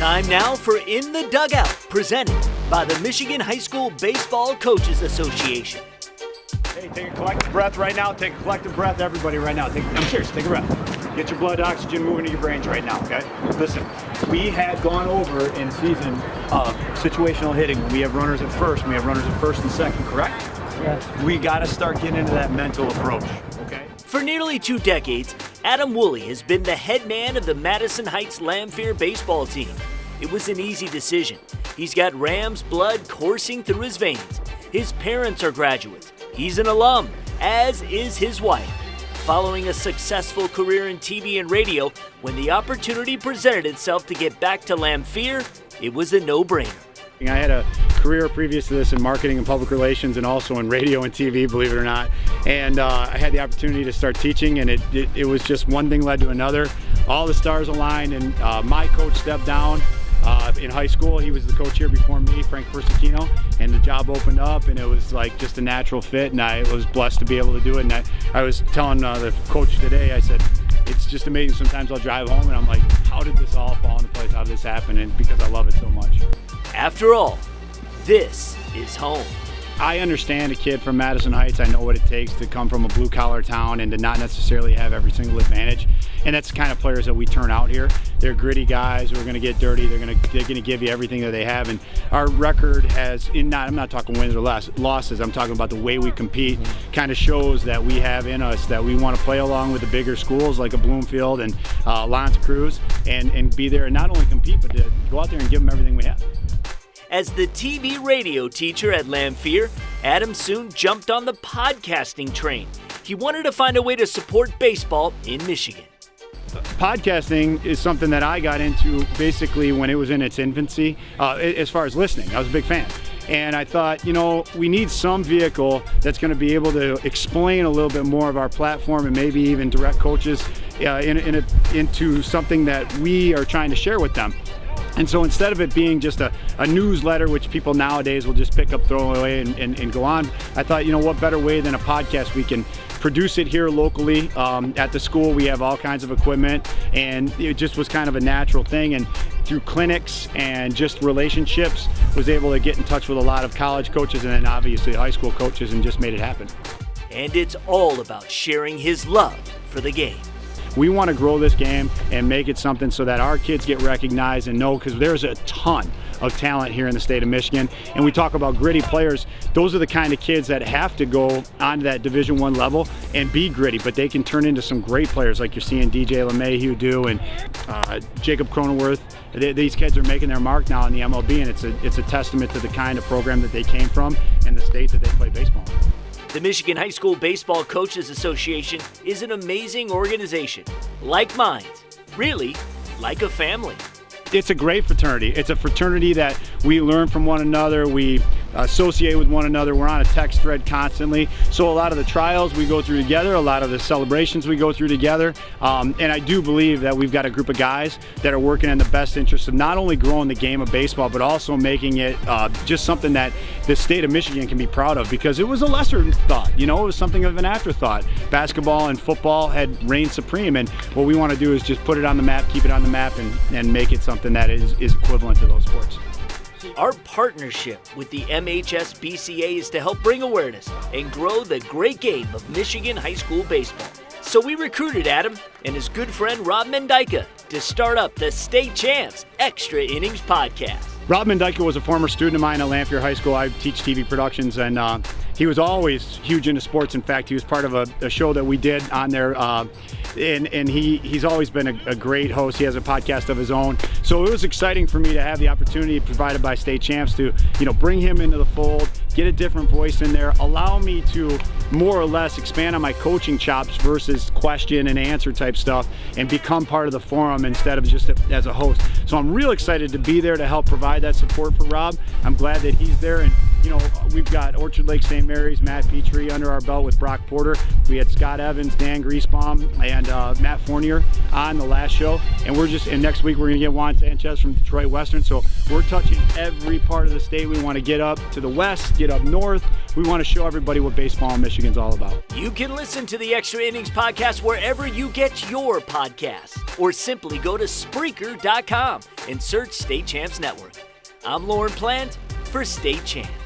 Time now for In the Dugout, presented by the Michigan High School Baseball Coaches Association. Hey, take a collective breath right now. Take a collective breath, everybody, right now. I'm serious, take a breath. Get your blood oxygen moving to your brains right now, okay? Listen, we had gone over in season situational hitting. We have runners at first, we have runners at first and second, correct? Yes. We got to start getting into that mental approach, okay? For nearly 2 decades, Adam Wooley has been the head man of the Madison Heights Lamphere baseball team. It was an easy decision. He's got Rams blood coursing through his veins. His parents are graduates. He's an alum, as is his wife. Following a successful career in TV and radio, when the opportunity presented itself to get back to Lamphere, it was a no-brainer. I had a career previous to this in marketing and public relations and also in radio and TV, believe it or not. And I had the opportunity to start teaching, and it was just one thing led to another. All the stars aligned, and my coach stepped down in high school. He was the coach here before me, Frank Persicino, and the job opened up, and it was like just a natural fit, and I was blessed to be able to do it. And I was telling the coach today, I said, it's just amazing. Sometimes I'll drive home and I'm like, how did this all fall into place? How did this happen? And because I love it so much. After all, this is home. I understand a kid from Madison Heights. I know what it takes to come from a blue-collar town and to not necessarily have every single advantage. And that's the kind of players that we turn out here. They're gritty guys who are going to get dirty. They're going to give you everything that they have. And our record has, I'm not talking wins or losses. I'm talking about the way we compete. Kind of shows that we have in us that we want to play along with the bigger schools like a Bloomfield and L'Anse Cruz and be there and not only compete, but to go out there and give them everything we have. As the TV radio teacher at Lamphere, Adam soon jumped on the podcasting train. He wanted to find a way to support baseball in Michigan. Podcasting is something that I got into basically when it was in its infancy, as far as listening. I was a big fan. And I thought, we need some vehicle that's going to be able to explain a little bit more of our platform and maybe even direct coaches into something that we are trying to share with them. And so instead of it being just a newsletter, which people nowadays will just pick up, throw away, and go on, I thought, what better way than a podcast? We can produce it here locally at the school. We have all kinds of equipment, and it just was kind of a natural thing. And through clinics and just relationships, was able to get in touch with a lot of college coaches and then obviously high school coaches, and just made it happen. And it's all about sharing his love for the game. We want to grow this game and make it something so that our kids get recognized and know, because there's a ton of talent here in the state of Michigan. And we talk about gritty players. Those are the kind of kids that have to go onto that Division I level and be gritty, but they can turn into some great players like you're seeing DJ LeMahieu do and Jacob Cronenworth. These kids are making their mark now in the MLB, and it's a testament to the kind of program that they came from and the state that they play baseball in. The Michigan High School Baseball Coaches Association is an amazing organization. Like minds, really like a family. It's a great fraternity. It's a fraternity that we learn from one another. We associate with one another. We're on a text thread constantly. So a lot of the trials we go through together, a lot of the celebrations we go through together. And I do believe that we've got a group of guys that are working in the best interest of not only growing the game of baseball, but also making it just something that the state of Michigan can be proud of, because it was a lesser thought. It was something of an afterthought. Basketball and football had reigned supreme, and what we want to do is just put it on the map, keep it on the map, and make it something that is equivalent to those sports. Our partnership with the MHSBCA is to help bring awareness and grow the great game of Michigan high school baseball. So we recruited Adam and his good friend Rob Mendyka to start up the State Champs Extra Innings podcast. Rob Mendyka was a former student of mine at Lamphere High School. I teach TV productions, and he was always huge into sports. In fact, he was part of a show that we did on there, and he's always been a great host. He has a podcast of his own. So it was exciting for me to have the opportunity provided by State Champs to, bring him into the fold, get a different voice in there, allow me to more or less expand on my coaching chops versus question and answer type stuff, and become part of the forum instead of just as a host. So I'm real excited to be there to help provide that support for Rob. I'm glad that he's there, and we've got Orchard Lake St. Mary's, Matt Petrie under our belt with Brock Porter. We had Scott Evans, Dan Griesbaum, and Matt Fournier on the last show. And next week we're going to get Juan Sanchez from Detroit Western. So we're touching every part of the state. We want to get up to the west, get up north. We want to show everybody what baseball in Michigan's all about. You can listen to the Extra Innings podcast wherever you get your podcasts, or simply go to Spreaker.com and search State Champs Network. I'm Lorne Plant for State Champs.